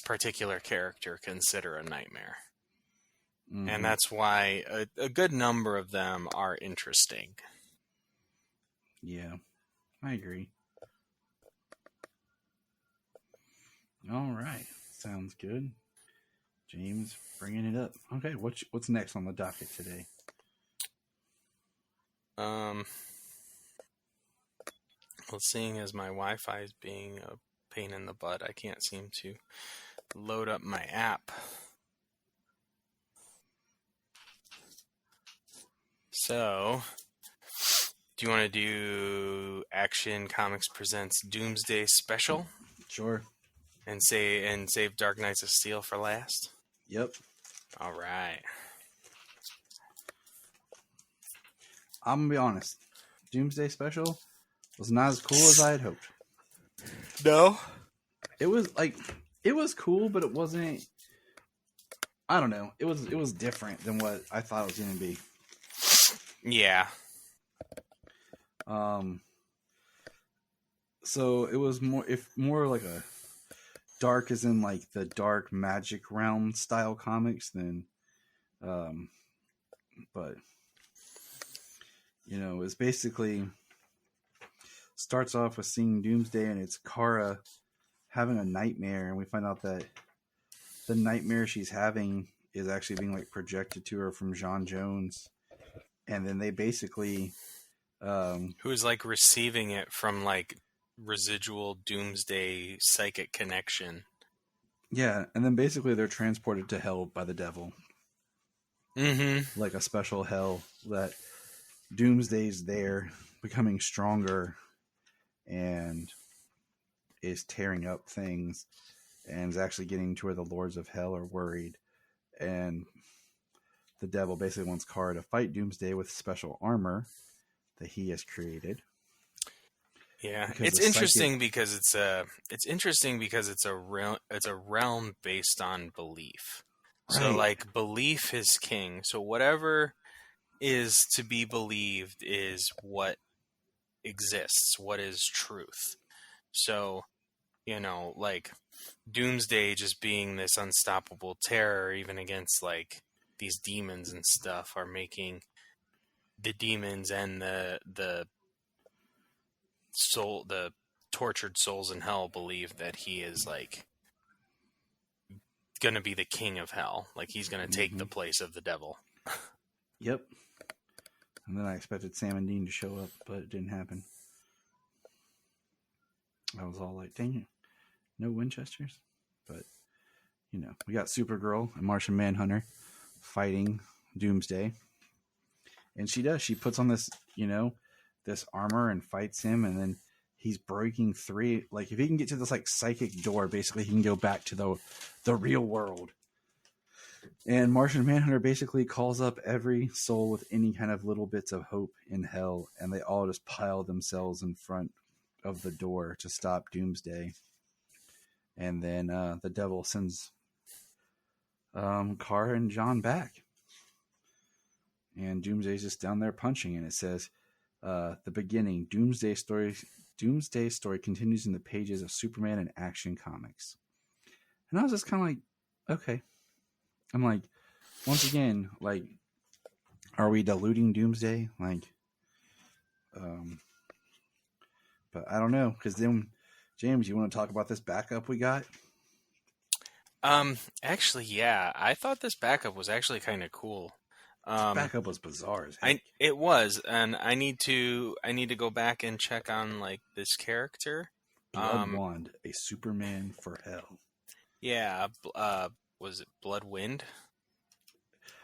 particular character consider a nightmare? Mm-hmm. And that's why a good number of them are interesting. Yeah, I agree. All right, sounds good. James bringing it up. Okay, what's next on the docket today? Well, seeing as my Wi-Fi is being a pain in the butt, I can't seem to load up my app. So, do you want to do Action Comics Presents Doomsday Special? Sure. And save Dark Knights of Steel for last? Yep. All right. I'm gonna be honest. Doomsday Special was not as cool as I had hoped. No? It was cool, but it wasn't. I don't know. It was different than what I thought it was going to be. Yeah. So it was more like a dark, as in like the dark magic realm style comics than, but it's basically starts off with seeing Doomsday and it's Kara having a nightmare, and we find out that the nightmare she's having is actually being like projected to her from J'onn J'onzz, and then they basically who's like receiving it from like residual Doomsday psychic connection. Yeah, and then basically they're transported to hell by the devil. Mm-hmm. Like a special hell that Doomsday's there, becoming stronger, and is tearing up things, and is actually getting to where the Lords of Hell are worried. And the devil basically wants Kara to fight Doomsday with special armor that he has created. Yeah, it's interesting because it's a realm based on belief. Right. So like belief is king. So whatever is to be believed is what exists, what is truth. So, like Doomsday just being this unstoppable terror even against like these demons and stuff are making the demons and the tortured souls in hell believe that he is like gonna be the king of hell, like he's gonna take the place of the devil. Yep. And then I expected Sam and Dean to show up, but it didn't happen. I was all like, dang it, no Winchesters. But we got Supergirl and Martian Manhunter fighting Doomsday, and she puts on this this armor and fights him, and then he's breaking three. Like if he can get to this like psychic door, basically he can go back to the real world. And Martian Manhunter basically calls up every soul with any kind of little bits of hope in hell, and they all just pile themselves in front of the door to stop Doomsday. And then the devil sends Kara and John back, and Doomsday's just down there punching, and it says the beginning, Doomsday story continues in the pages of Superman and Action Comics. And I was just kind of like, okay. I'm like, once again, like, are we diluting Doomsday? Like, but I don't know, because then, James, you want to talk about this backup we got? Actually, yeah, I thought this backup was actually kind of cool. This backup was bizarre as heck. It was, and I need to go back and check on like this character. Blood Wand, a Superman for Hell. Yeah, was it Bloodwind?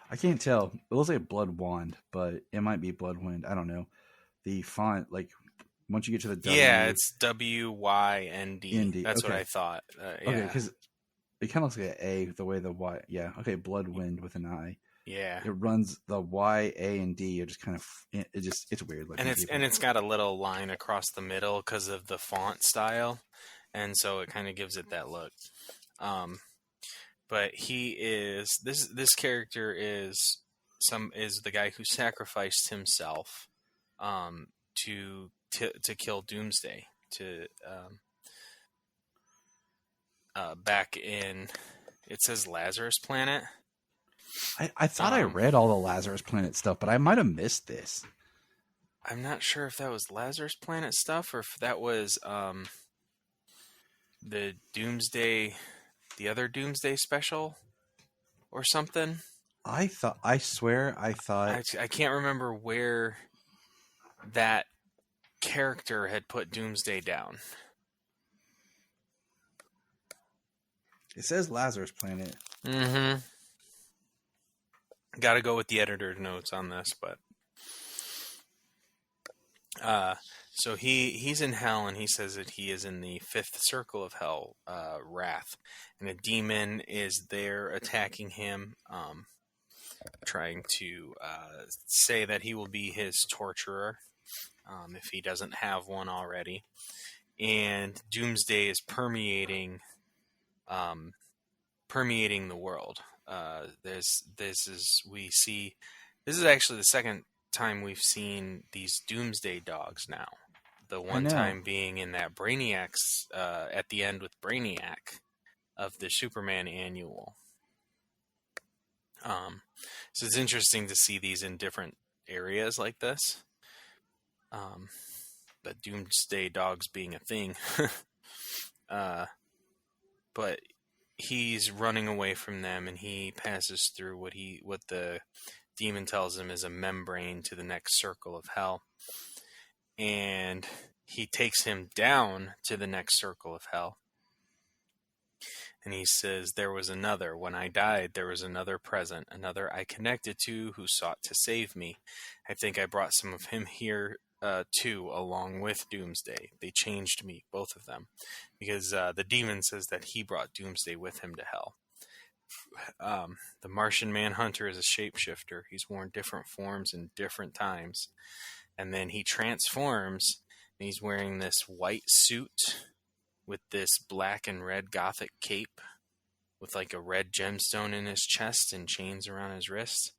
I can't tell. It looks like Blood Wand, but it might be Bloodwind. I don't know. The font, like Once you get to the W. Yeah, it's WYND. ND. That's what Okay. I thought. Okay, Yeah. because it kind of looks like an A the way the Y. Yeah. Okay. Bloodwind with an I. Yeah. It runs the Y, A, and D. It just kind of it's weird looking. And it's got a little line across the middle because of the font style, and so it kind of gives it that look. But he is this character is the guy who sacrificed himself to kill Doomsday back in, it says Lazarus Planet. I thought I read all the Lazarus Planet stuff, but I might have missed this. I'm not sure if that was Lazarus Planet stuff or if that was the Doomsday, the other Doomsday special or something. I thought I can't remember where that character had put Doomsday down. It says Lazarus Planet. Mm-hmm. Got to go with the editor's notes on this, but so he's in hell, and he says that he is in the fifth circle of hell, Wrath, and a demon is there attacking him, trying to say that he will be his torturer if he doesn't have one already, and Doomsday is permeating the world. This is actually the second time we've seen these Doomsday dogs now. The one time being in that Brainiac's at the end with Brainiac of the Superman annual. So it's interesting to see these in different areas like this. But Doomsday dogs being a thing. But he's running away from them, and he passes through what the demon tells him is a membrane to the next circle of hell. And he takes him down to the next circle of hell. And he says, there was another. When I died, there was another present, another I connected to who sought to save me. I think I brought some of him here too, along with Doomsday. They changed me, both of them, because the demon says that he brought Doomsday with him to hell. The Martian Manhunter is a shapeshifter. He's worn different forms in different times. And then he transforms, and he's wearing this white suit with this black and red gothic cape with like a red gemstone in his chest and chains around his wrists.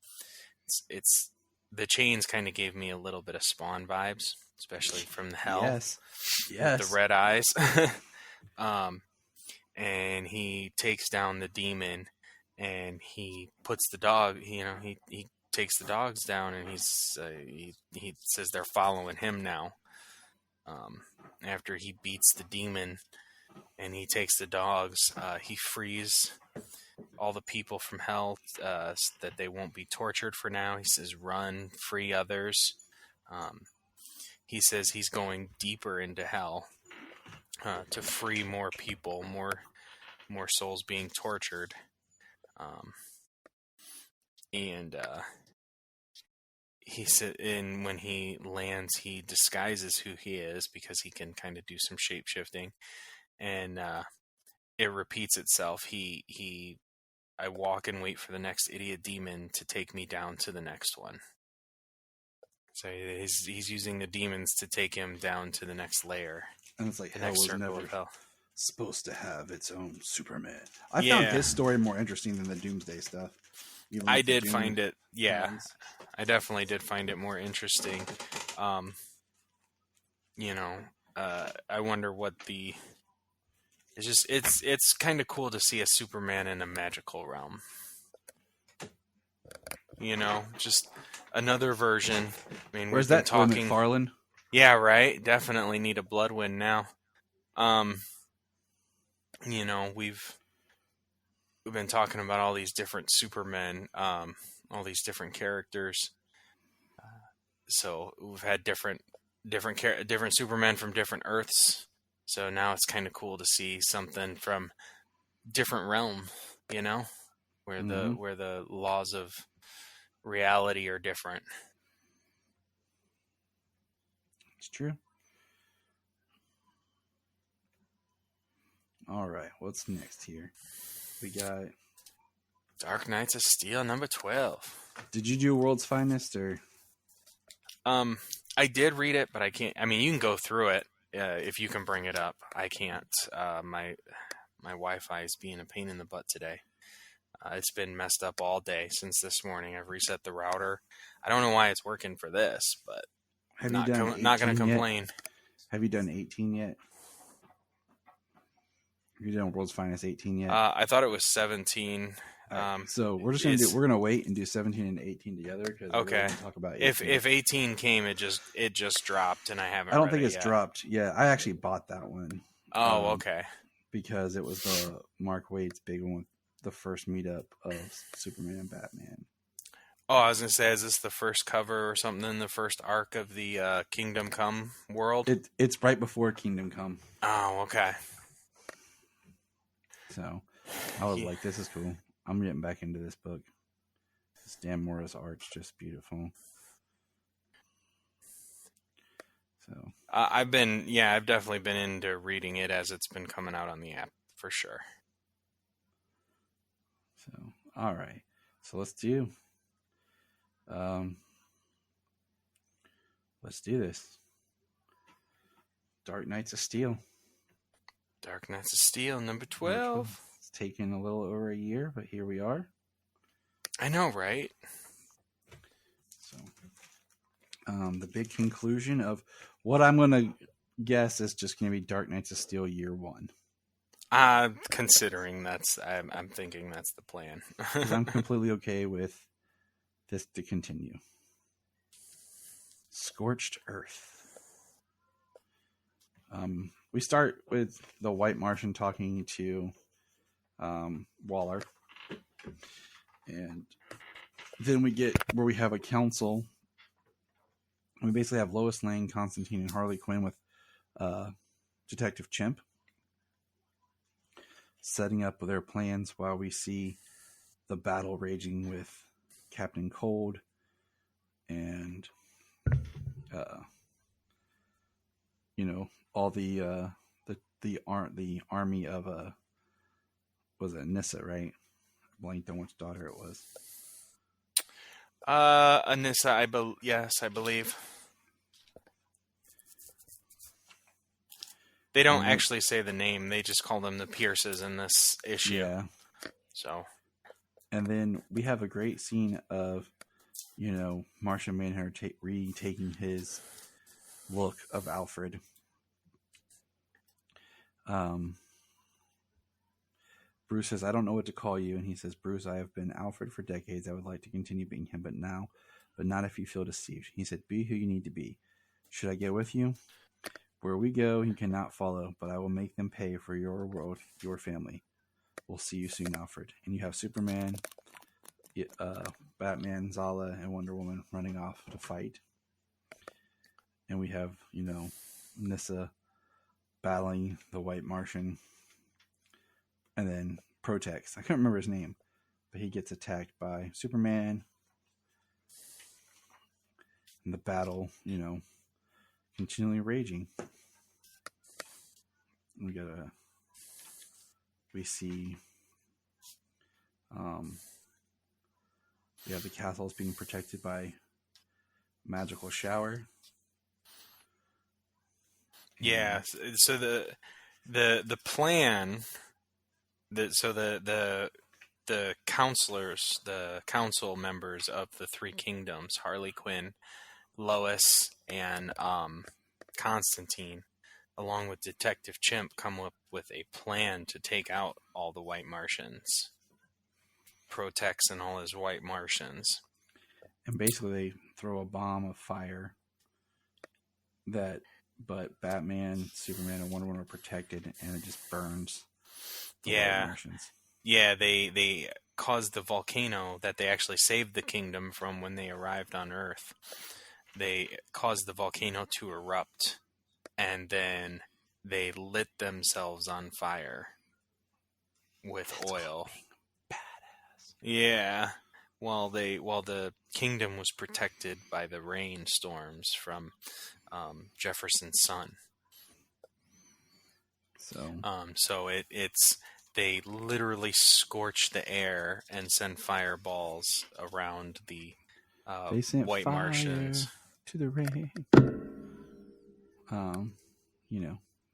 It's the chains kind of gave me a little bit of Spawn vibes, especially from the hell. Yes. With the red eyes. And he takes down the demon, and he puts the dog, he takes the dogs down, and he says they're following him now. After he beats the demon and he takes the dogs, he frees all the people from hell that they won't be tortured for now. He says, run, free others. He says he's going deeper into hell to free more people, more souls being tortured. He said, and when he lands, he disguises who he is because he can kind of do some shape shifting, and it repeats itself. I walk and wait for the next idiot demon to take me down to the next one. So he's using the demons to take him down to the next layer. And it's like the hell next was circle never of hell. supposed to have its own Superman. I found his story more interesting than the Doomsday stuff. I did find it, I definitely did find it more interesting. I wonder what it's kind of cool to see a Superman in a magical realm. Just another version. I mean, where's we've that been talking? McFarlane? Yeah, right. Definitely need a Bloodwind now. We've been talking about all these different Supermen, all these different characters. So we've had different Supermen from different Earths. So now it's kind of cool to see something from different realm, where the laws of reality are different. It's true. All right, what's next here? We got Dark Knights of Steel number 12. Did you do World's Finest or? I did read it, but I can't. I mean, you can go through it if you can bring it up. I can't. My Wi-Fi is being a pain in the butt today. It's been messed up all day since this morning. I've reset the router. I don't know why it's working for this, but Have not, you done not going to 18 yet? complain. Have you done 18 yet? Have you done World's Finest 18 yet? I thought it was 17. So we're just gonna we're gonna wait and do 17 and 18 together because Okay. talk about 18. If 18 came, it just dropped, and I haven't. I don't read think it it's yet. dropped. Yeah, I actually bought that one. Oh, okay. Because it was the Mark Waid's big one with the first meetup of Superman and Batman. Oh, I was gonna say, is this the first cover or something in the first arc of the Kingdom Come world? It's right before Kingdom Come. Oh, okay. So I was like, this is cool. I'm getting back into this book. This Dan Morris art's just beautiful. So I've definitely been into reading it as it's been coming out on the app for sure. all right. So let's do this. Dark Knights of Steel. Dark Knights of Steel, number 12. It's taken a little over a year, but here we are. I know, right? So, the big conclusion of what I'm going to guess is just going to be Dark Knights of Steel year one. Considering I'm thinking that's the plan. 'Cause I'm completely okay with this to continue. Scorched Earth. We start with the White Martian talking to Waller. And then we get where we have a council. We basically have Lois Lane, Constantine, and Harley Quinn with Detective Chimp setting up their plans while we see the battle raging with Captain Cold and all the army of was it Anissa, right? I blanked on which daughter it was. Anissa, yes, I believe. They don't actually say the name. They just call them the Pierces in this issue. Yeah. So. And then we have a great scene of, Martian Manhunter retaking his look of Alfred. Bruce says, I don't know what to call you. And he says, Bruce, I have been Alfred for decades. I would like to continue being him, but not if you feel deceived. He said, be who you need to be. Should I go with you? Where we go, he cannot follow, but I will make them pay for your world, your family. We'll see you soon, Alfred. And you have Superman, Batman, Zala, and Wonder Woman running off to fight. And we have, Nissa battling the White Martian. And then Protex. I can't remember his name, but he gets attacked by Superman. And the battle, continually raging. We see we have the castles being protected by magical shower. Yeah, so the plan the counselors, the council members of the three kingdoms, Harley Quinn, Lois, and Constantine, along with Detective Chimp, come up with a plan to take out all the White Martians. Protex and all his White Martians. And basically they throw a bomb of fire but Batman, Superman, and Wonder Woman are protected, and it just burns the White Martians. Yeah, they caused the volcano that they actually saved the kingdom from when they arrived on Earth. They caused the volcano to erupt, and then they lit themselves on fire with oil. Badass. Yeah. While the kingdom was protected by the rainstorms from Jefferson's son. So it's they literally scorch the air and send fireballs around the They sent White fire Martians to the rain.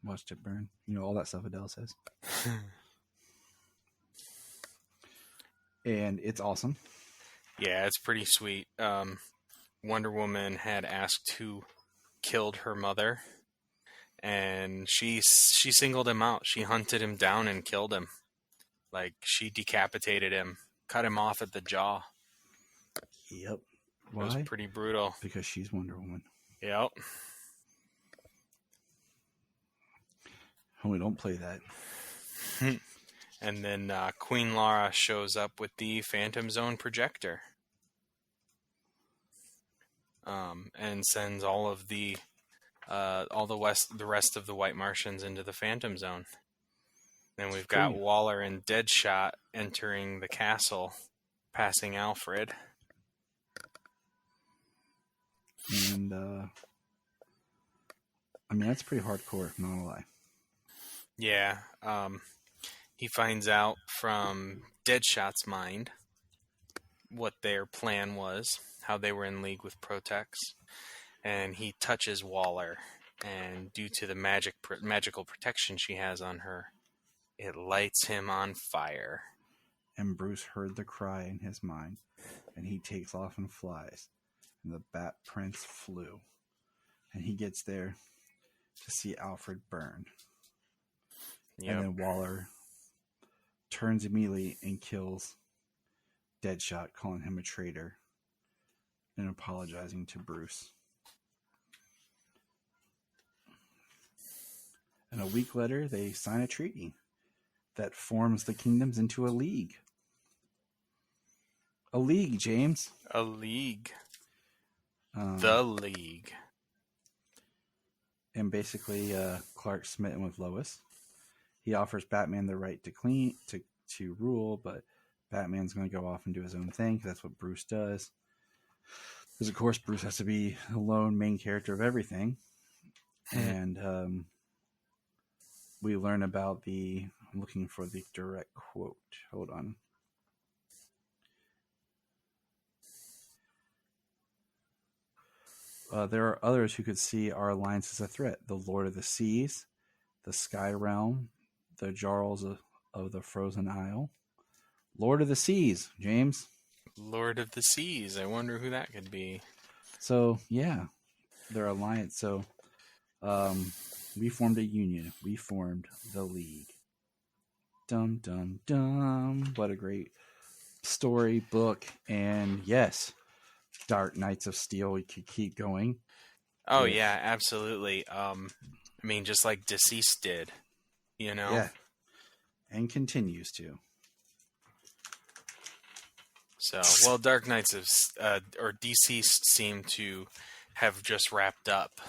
Watched it burn. All that stuff Adele says. And it's awesome. Yeah, it's pretty sweet. Wonder Woman had asked who killed her mother, and she singled him out. She hunted him down and killed him. Like, she decapitated him, cut him off at the jaw. Yep. Why? It was pretty brutal. Because she's Wonder Woman. Yep. We don't play that. And then Queen Lara shows up with the Phantom Zone projector, and sends all the rest of the White Martians into the Phantom Zone. Then we've got Waller and Deadshot entering the castle, passing Alfred. And that's pretty hardcore, not gonna lie. Yeah. He finds out from Deadshot's mind what their plan was, how they were in league with Protex, and he touches Waller, and due to the magical protection she has on her, it lights him on fire. And Bruce heard the cry in his mind, and he takes off and flies, and the Bat Prince flew, and he gets there to see Alfred burn. Yep. And then Waller turns immediately and kills Deadshot, calling him a traitor and apologizing to Bruce. And a week later, they sign a treaty that forms the kingdoms into a league. A league, James. A league. The League. And basically, Clark's smitten with Lois. He offers Batman the right to rule, but Batman's going to go off and do his own thing because that's what Bruce does. Because, of course, Bruce has to be the lone main character of everything. And we learn about I'm looking for the direct quote. Hold on. There are others who could see our alliance as a threat. The Lord of the Seas, the Sky Realm, the Jarls of the Frozen Isle. Lord of the Seas, James. Lord of the Seas. I wonder who that could be. So, yeah, their alliance. So, we formed a union. We formed the League. Dum, dum, dum. What a great story, book. And yes, Dark Knights of Steel. We could keep going. Oh, yeah, absolutely. Just like Deceased did, Yeah. And continues to. So, well, Dark Knights of or Deceased seem to have just wrapped up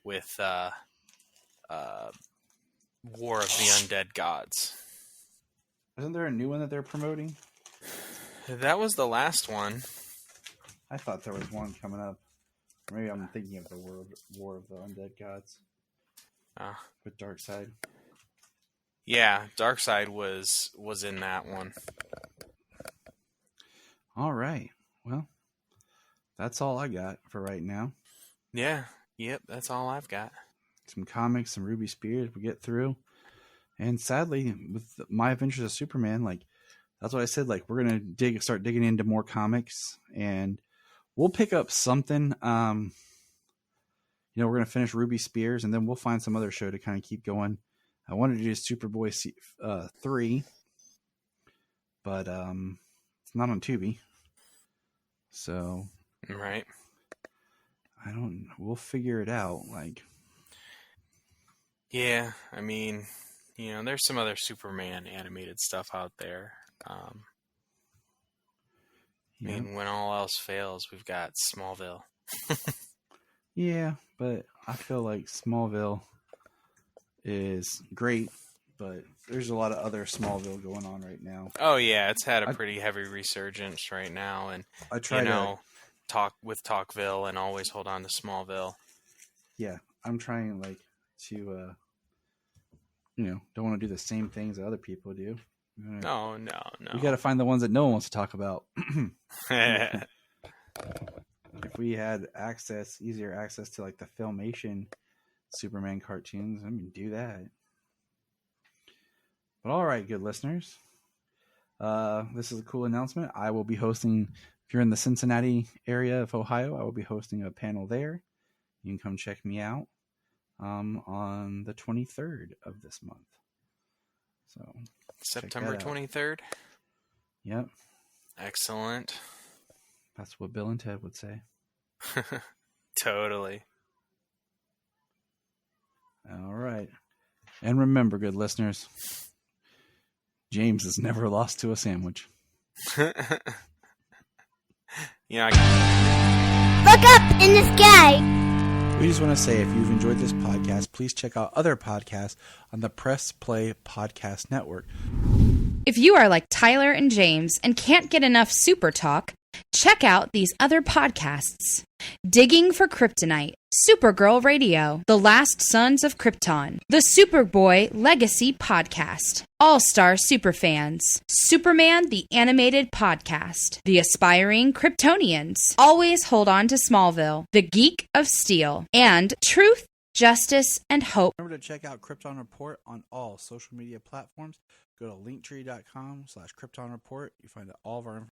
with War of the Undead Gods. Isn't there a new one that they're promoting? That was the last one. I thought there was one coming up. Maybe I'm thinking of the War of the Undead Gods. With Darkseid. Yeah, Darkseid was in that one. All right. Well, that's all I got for right now. Yeah. Yep, that's all I've got. Some comics, some Ruby Spears we get through. And sadly, with my Adventures of Superman, that's what I said, we're going to start digging into more comics, and we'll pick up something. We're going to finish Ruby Spears, and then we'll find some other show to kind of keep going. I wanted to do Superboy 3, but it's not on Tubi. So, right. We'll figure it out. Yeah, there's some other Superman animated stuff out there. When all else fails, we've got Smallville. Yeah, but I feel like Smallville is great, but there's a lot of other Smallville going on right now. Oh yeah, it's had a pretty heavy resurgence right now, and I try to talk with Talkville and always hold on to Smallville. Yeah, I'm trying to don't want to do the same things that other people do. No. We got to find the ones that no one wants to talk about. If we had easier access to like the Filmation Superman cartoons, do that. But all right, good listeners. This is a cool announcement. I will be hosting, if you're in the Cincinnati area of Ohio, I will be hosting a panel there. You can come check me out on the 23rd of this month. So September 23rd? Yep. Excellent. That's what Bill and Ted would say. Totally. All right. And remember, good listeners, James has never lost to a sandwich. Look up in the sky. We just want to say, if you've enjoyed this podcast, please check out other podcasts on the Press Play Podcast Network. If you are like Tyler and James and can't get enough Super Talk, check out these other podcasts. Digging for Kryptonite, Supergirl Radio, The Last Sons of Krypton, The Superboy Legacy Podcast, All-Star Superfans, Superman the Animated Podcast, The Aspiring Kryptonians, Always Hold On to Smallville, The Geek of Steel, and Truth, Justice, and Hope. Remember to check out Krypton Report on all social media platforms. Go to linktree.com/Krypton Report. You find all of our information.